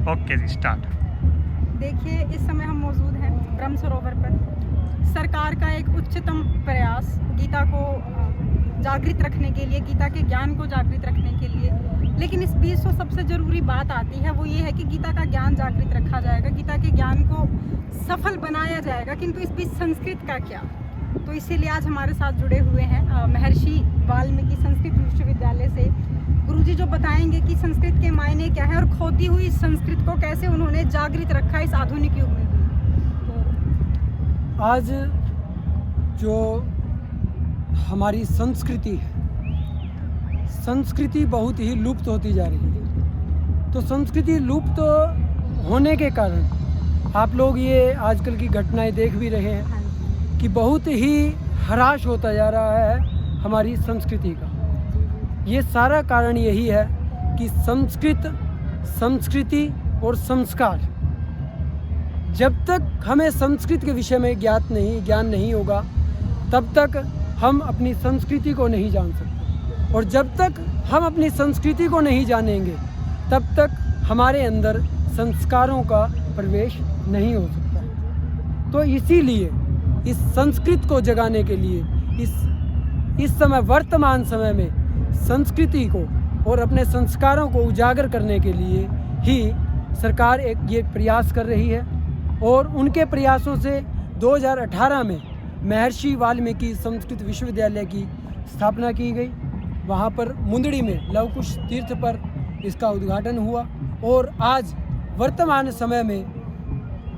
Okay जी, start. देखिए, इस समय हम मौजूद हैं ब्रह्म सरोवर पर। सरकार का एक उच्चतम प्रयास गीता को जागृत रखने के लिए, गीता के ज्ञान को जागृत रखने के लिए। लेकिन इस बीच जो सबसे ज़रूरी बात आती है वो ये है कि गीता का ज्ञान जागृत रखा जाएगा, गीता के ज्ञान को सफल बनाया जाएगा, किंतु इस बीच संस्कृत का क्या। तो इसीलिए आज हमारे साथ जुड़े हुए हैं महर्षि वाल्मीकि संस्कृत विश्वविद्यालय से गुरुजी, जो बताएंगे कि संस्कृत के मायने क्या है और खोती हुई संस्कृत को कैसे उन्होंने जागृत रखा इस आधुनिक युग में भी। आज जो हमारी संस्कृति है, संस्कृति बहुत ही लुप्त होती जा रही है। तो संस्कृति लुप्त होने के कारण आप लोग ये आजकल की घटनाएं देख भी रहे हैं कि बहुत ही ह्रास होता जा रहा है हमारी संस्कृति का। ये सारा कारण यही है कि संस्कृति और संस्कार, जब तक हमें संस्कृत के विषय में ज्ञान नहीं होगा तब तक हम अपनी संस्कृति को नहीं जान सकते, और जब तक हम अपनी संस्कृति को नहीं जानेंगे तब तक हमारे अंदर संस्कारों का प्रवेश नहीं हो सकता। तो इसीलिए इस संस्कृत को जगाने के लिए इस समय वर्तमान समय में संस्कृति को और अपने संस्कारों को उजागर करने के लिए ही सरकार एक ये प्रयास कर रही है। और उनके प्रयासों से 2018 में महर्षि वाल्मीकि संस्कृत विश्वविद्यालय की स्थापना की गई। वहाँ पर मुंदड़ी में लव कुश तीर्थ पर इसका उद्घाटन हुआ, और आज वर्तमान समय में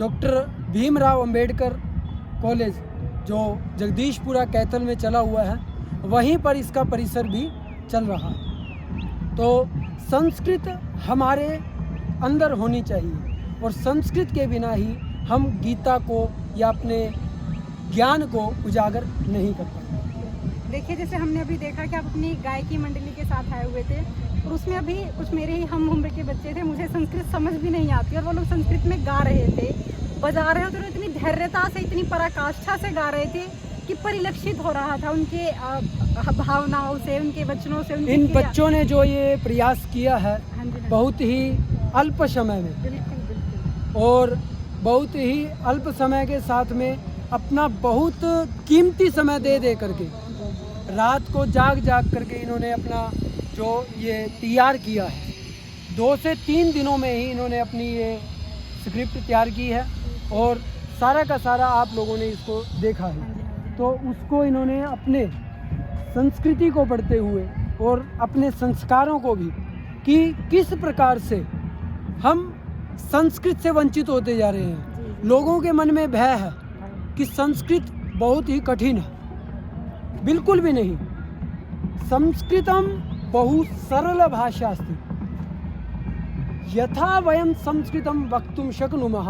डॉक्टर भीमराव अंबेडकर कॉलेज जो जगदीशपुरा कैथल में चला हुआ है, वहीं पर इसका परिसर भी चल रहा है। तो संस्कृत हमारे अंदर होनी चाहिए, और संस्कृत के बिना ही हम गीता को या अपने ज्ञान को उजागर नहीं कर पाते। देखिए, जैसे हमने अभी देखा कि आप अपनी गायकी मंडली के साथ आए हुए थे, और उसमें अभी कुछ मेरे ही हम उम्र के बच्चे थे, मुझे संस्कृत समझ भी नहीं आती, और वो लोग संस्कृत में गा रहे थे, बजा रहे थे, तो इतनी धैर्यता से, इतनी पराकाष्ठा से गा रहे थे कि परिलक्षित हो रहा था उनके भावनाओं से, उनके वचनों से। इन बच्चों ने जो ये प्रयास किया है बहुत ही अल्प समय में, बिल्कुल। और बहुत ही अल्प समय के साथ में अपना बहुत कीमती समय दे करके, रात को जाग करके इन्होंने अपना जो ये तैयार किया है, 2 से 3 दिनों में ही इन्होंने अपनी ये स्क्रिप्ट तैयार की है, और सारा का सारा आप लोगों ने इसको देखा है। तो उसको इन्होंने अपने संस्कृति को पढ़ते हुए और अपने संस्कारों को भी, कि किस प्रकार से हम संस्कृत से वंचित होते जा रहे हैं। लोगों के मन में भय है कि संस्कृत बहुत ही कठिन है। बिल्कुल भी नहीं। संस्कृतम बहु सरल भाषा अस्ति, यथा वयम संस्कृतम वक्तुम शक्नुमः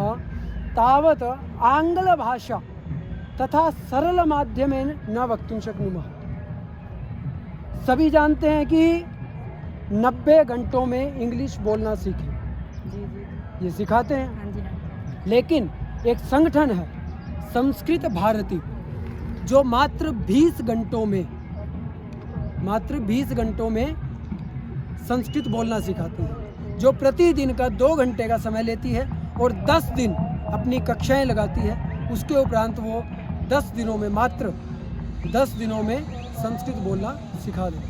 तावत आंग्ल भाषा तथा सरल माध्यमेन न वक्तुम शक्नुमः। सभी जानते हैं कि 90 घंटों में इंग्लिश बोलना सीखें, ये सिखाते हैं। लेकिन एक संगठन है संस्कृत भारती, जो मात्र 20 घंटों में संस्कृत बोलना सिखाती है, जो प्रतिदिन का 2 घंटे का समय लेती है, और 10 दिन अपनी कक्षाएं लगाती है। उसके उपरांत वो 10 दिनों में, मात्र 10 दिनों में संस्कृत बोलना सिखा दें।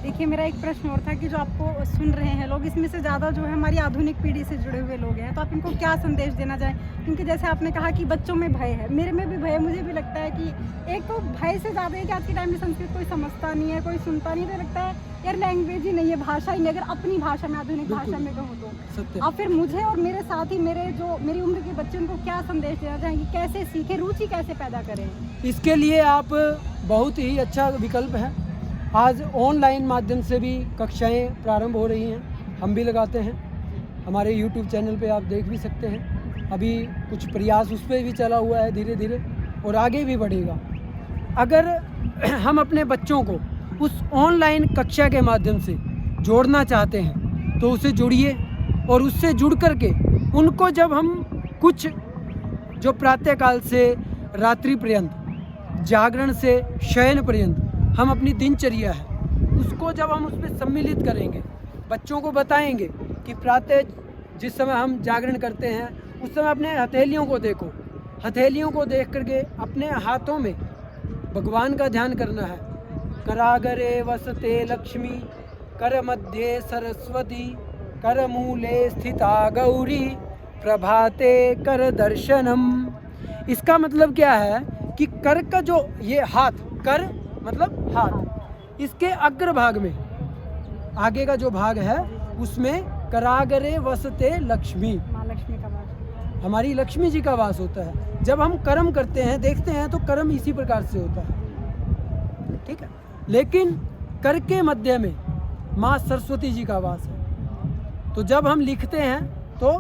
देखिए, मेरा एक प्रश्न और था कि जो आपको सुन रहे हैं लोग, इसमें से ज़्यादा जो है हमारी आधुनिक पीढ़ी से जुड़े हुए लोग हैं, तो आप इनको क्या संदेश देना चाहें? क्योंकि जैसे आपने कहा कि बच्चों में भय है, मेरे में भी भय है। मुझे भी लगता है कि एक तो भय से ज़्यादा है कि आज के टाइम में संस्कृत कोई समझता नहीं है, कोई सुनता नहीं, तो लगता है यार लैंग्वेज ही नहीं है, भाषा ही नहीं। अगर अपनी भाषा में, आधुनिक भाषा में कहूँ तो अब फिर मुझे और मेरे साथ ही मेरी उम्र के बच्चे, उनको क्या संदेश देना चाहेंगे? कैसे सीखें, रुचि कैसे पैदा करें? इसके लिए आप बहुत ही अच्छा विकल्प है। आज ऑनलाइन माध्यम से भी कक्षाएं प्रारंभ हो रही हैं, हम भी लगाते हैं। हमारे YouTube चैनल पे आप देख भी सकते हैं। अभी कुछ प्रयास उस पर भी चला हुआ है, धीरे धीरे, और आगे भी बढ़ेगा। अगर हम अपने बच्चों को उस ऑनलाइन कक्षा के माध्यम से जोड़ना चाहते हैं तो उससे जुड़िए, और उससे जुड़ कर के उनको जब हम कुछ जो प्रातःकाल से रात्रि पर्यंत, जागरण से शयन पर्यंत हम अपनी दिनचर्या है, उसको जब हम उस पर सम्मिलित करेंगे, बच्चों को बताएंगे कि प्रातः जिस समय हम जागरण करते हैं उस समय अपने हथेलियों को देखो, हथेलियों को देख करके अपने हाथों में भगवान का ध्यान करना है। करागरे वसते लक्ष्मी, कर मध्य सरस्वती, कर मूले स्थिता गौरी, प्रभाते कर दर्शनम। इसका मतलब क्या है कि कर का जो ये हाथ, कर मतलब हाथ, इसके अग्रभाग में आगे का जो भाग है उसमें करागरे वसते लक्ष्मी, माँ लक्ष्मी का वास। हमारी लक्ष्मी जी का वास होता है। जब हम कर्म करते हैं देखते हैं तो कर्म इसी प्रकार से होता है, ठीक है। लेकिन कर के मध्य में माँ सरस्वती जी का वास है। तो जब हम लिखते हैं तो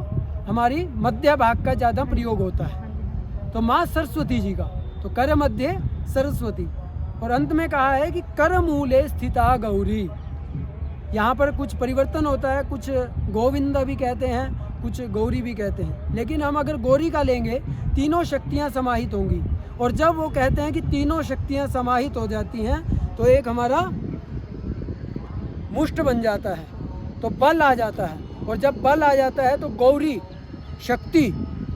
हमारी मध्य भाग का ज़्यादा प्रयोग होता है। तो माँ सरस्वती जी का, तो कर मध्य सरस्वती। और अंत में कहा है कि कर मूले स्थिता गौरी। यहाँ पर कुछ परिवर्तन होता है, कुछ गोविंदा भी कहते हैं, कुछ गौरी भी कहते हैं। लेकिन हम अगर गौरी का लेंगे, तीनों शक्तियाँ समाहित होंगी। और जब वो कहते हैं कि तीनों शक्तियाँ समाहित हो जाती हैं तो एक हमारा मुष्ट बन जाता है, तो बल आ जाता है। और जब बल आ जाता है तो गौरी शक्ति,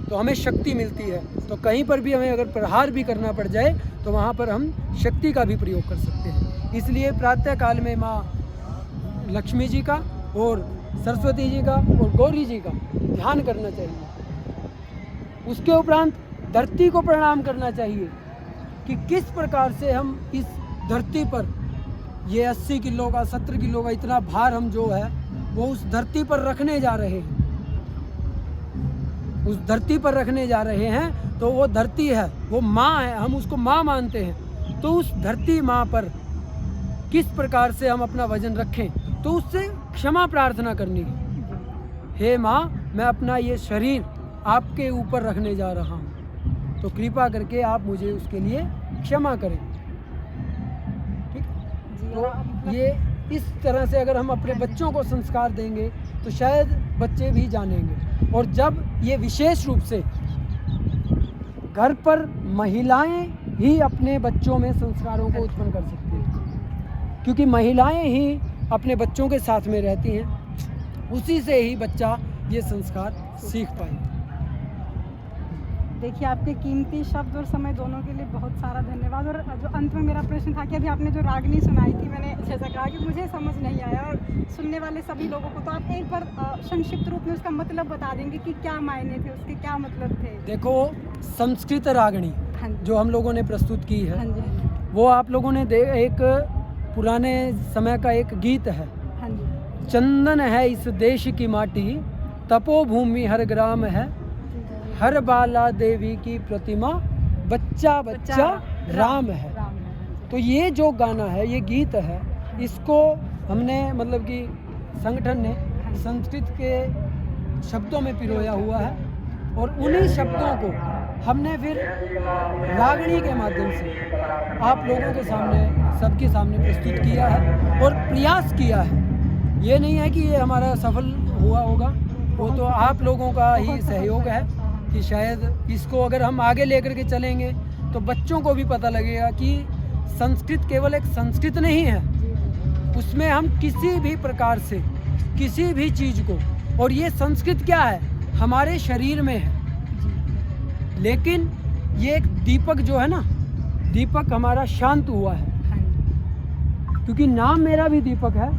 तो हमें शक्ति मिलती है। तो कहीं पर भी हमें अगर प्रहार भी करना पड़ जाए तो वहाँ पर हम शक्ति का भी प्रयोग कर सकते हैं। इसलिए प्रातः काल में माँ लक्ष्मी जी का और सरस्वती जी का और गौरी जी का ध्यान करना चाहिए। उसके उपरांत धरती को प्रणाम करना चाहिए कि किस प्रकार से हम इस धरती पर ये 80 किलो का 70 किलो का इतना भार हम जो है वो उस धरती पर रखने जा रहे हैं, उस धरती पर रखने जा रहे हैं। तो वो धरती है, वो माँ है, हम उसको माँ मानते हैं। तो उस धरती माँ पर किस प्रकार से हम अपना वजन रखें, तो उससे क्षमा प्रार्थना करनी है। हे माँ, मैं अपना ये शरीर आपके ऊपर रखने जा रहा हूँ, तो कृपा करके आप मुझे उसके लिए क्षमा करें। ठीक, तो ये इस तरह से अगर हम अपने बच्चों को संस्कार देंगे तो शायद बच्चे भी जानेंगे। और जब ये विशेष रूप से घर पर महिलाएं ही अपने बच्चों में संस्कारों को उत्पन्न कर सकती हैं, क्योंकि महिलाएं ही अपने बच्चों के साथ में रहती हैं, उसी से ही बच्चा ये संस्कार सीख पाए। देखिए, आपके कीमती शब्द और समय दोनों के लिए बहुत सारा धन्यवाद। और जो अंत में मेरा प्रश्न था कि अभी आपने जो रागनी सुनाई थी, मैंने जैसा कहा कि मुझे समझ नहीं आया और सुनने वाले सभी लोगों को, तो आप एक बार संक्षिप्त रूप में उसका मतलब बता देंगे कि क्या मायने थे, उसके क्या मतलब थे? देखो, संस्कृत रागनी जो हम लोगों ने प्रस्तुत की है, हाँ जी, वो आप लोगों ने एक पुराने समय का एक गीत है। हाँ जी। चंदन है इस देश की माटी, तपोभूमि हर ग्राम है, हर बाला देवी की प्रतिमा, बच्चा बच्चा राम है। तो ये जो गाना है, ये गीत है, इसको हमने मतलब कि संगठन ने संस्कृत के शब्दों में पिरोया हुआ है। और उन्हीं शब्दों को हमने फिर रागनी के माध्यम से आप लोगों के सामने, सबके सामने प्रस्तुत किया है और प्रयास किया है। ये नहीं है कि ये हमारा सफल हुआ होगा, वो तो आप लोगों का ही सहयोग है कि शायद इसको अगर हम आगे लेकर के चलेंगे तो बच्चों को भी पता लगेगा कि संस्कृत केवल एक संस्कृत नहीं है, उसमें हम किसी भी प्रकार से किसी भी चीज़ को, और ये संस्कृत क्या है, हमारे शरीर में है। लेकिन ये एक दीपक जो है ना, दीपक हमारा शांत हुआ है, क्योंकि नाम मेरा भी दीपक है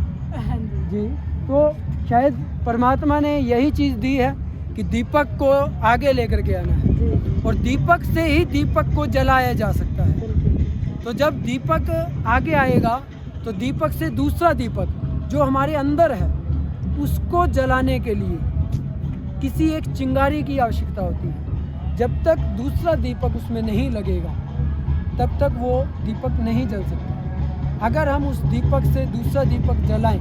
जी। तो शायद परमात्मा ने यही चीज़ दी है कि दीपक को आगे लेकर के आना है, और दीपक से ही दीपक को जलाया जा सकता है। तो जब दीपक आगे आएगा तो दीपक से दूसरा दीपक जो हमारे अंदर है, उसको जलाने के लिए किसी एक चिंगारी की आवश्यकता होती है। जब तक दूसरा दीपक उसमें नहीं लगेगा तब तक वो दीपक नहीं जल सकता। अगर हम उस दीपक से दूसरा दीपक जलाएं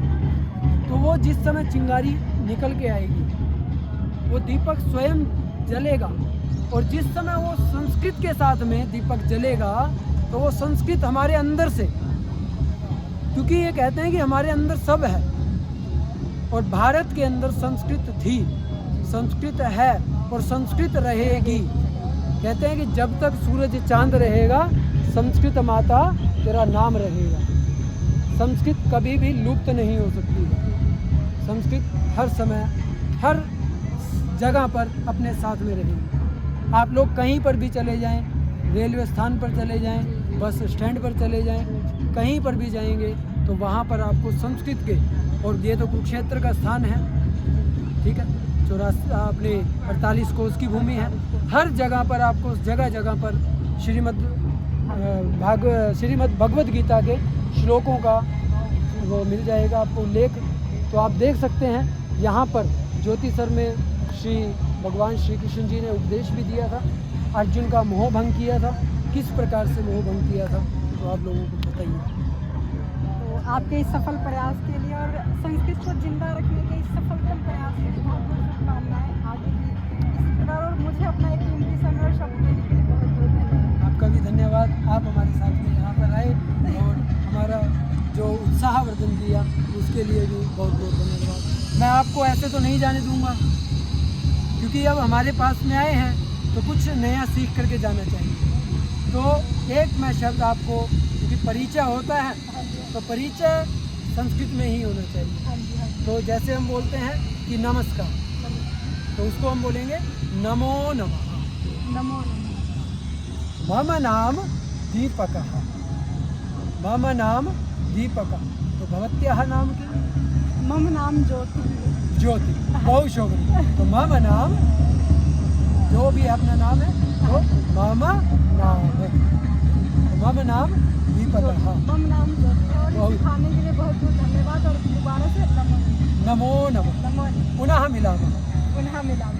तो वो जिस समय चिंगारी निकल के आएगी वो दीपक स्वयं जलेगा, और जिस समय वो संस्कृत के साथ में दीपक जलेगा तो वो संस्कृत हमारे अंदर से, क्योंकि ये कहते हैं कि हमारे अंदर सब है, और भारत के अंदर संस्कृत थी, संस्कृत है और संस्कृत रहेगी। कहते हैं कि जब तक सूरज चांद रहेगा संस्कृत माता तेरा नाम रहेगा। संस्कृत कभी भी लुप्त नहीं हो सकती है। संस्कृत हर समय, हर जगह पर अपने साथ में रहेंगे। आप लोग कहीं पर भी चले जाएं, रेलवे स्थान पर चले जाएं, बस स्टैंड पर चले जाएं, कहीं पर भी जाएंगे तो वहाँ पर आपको संस्कृत के, और ये तो कुरुक्षेत्र का स्थान है, ठीक है, 48 कोस की भूमि है, हर जगह पर आपको जगह जगह पर श्रीमद् भगवद गीता के श्लोकों का वो मिल जाएगा आपको उल्लेख। तो आप देख सकते हैं यहाँ पर ज्योतिसर में भगवान श्री कृष्ण जी ने उपदेश भी दिया था, अर्जुन का मोह भंग किया था, किस प्रकार से मोह भंग किया था, तो आप लोगों को बताइए। तो आपके इस सफल प्रयास के लिए और संस्कृत को जिंदा रखने के इस सफलतम प्रयास के लिए बहुत बहुत शुभकामनाएं आगे भी इसी प्रकार, और मुझे अपना एक कीमती समय और शब्द देने के लिए बहुत बहुत धन्यवाद। आपका भी धन्यवाद, आप हमारे साथ में यहाँ पर आए और हमारा जो उत्साहवर्धन किया उसके लिए भी बहुत बहुत धन्यवाद। मैं आपको ऐसे तो नहीं जाने दूंगा, क्योंकि अब हमारे पास में आए हैं तो कुछ नया सीख करके जाना चाहिए। तो एक मैं शब्द आपको, क्योंकि परिचय होता है तो परिचय संस्कृत में ही होना चाहिए। तो जैसे हम बोलते हैं कि नमस्कार, तो उसको हम बोलेंगे नमो नमः। नमो नमः। मम नाम दीपकः, मम नाम दीपकः, तो भवत्याः नाम की? मम नाम ज्योति। ज्योति, बहुत शुक्रिया। तो मम नाम, जो भी अपना नाम है तो मम नाम, तो मम नाम दीपकः, मम नाम ज्योति। और बहुत- इसे खाने के लिए बहुत बहुत धन्यवाद, और दोबारा से नमो नमो नमः। नमो नमः। पुनः मिलामः। पुनः मिलामः।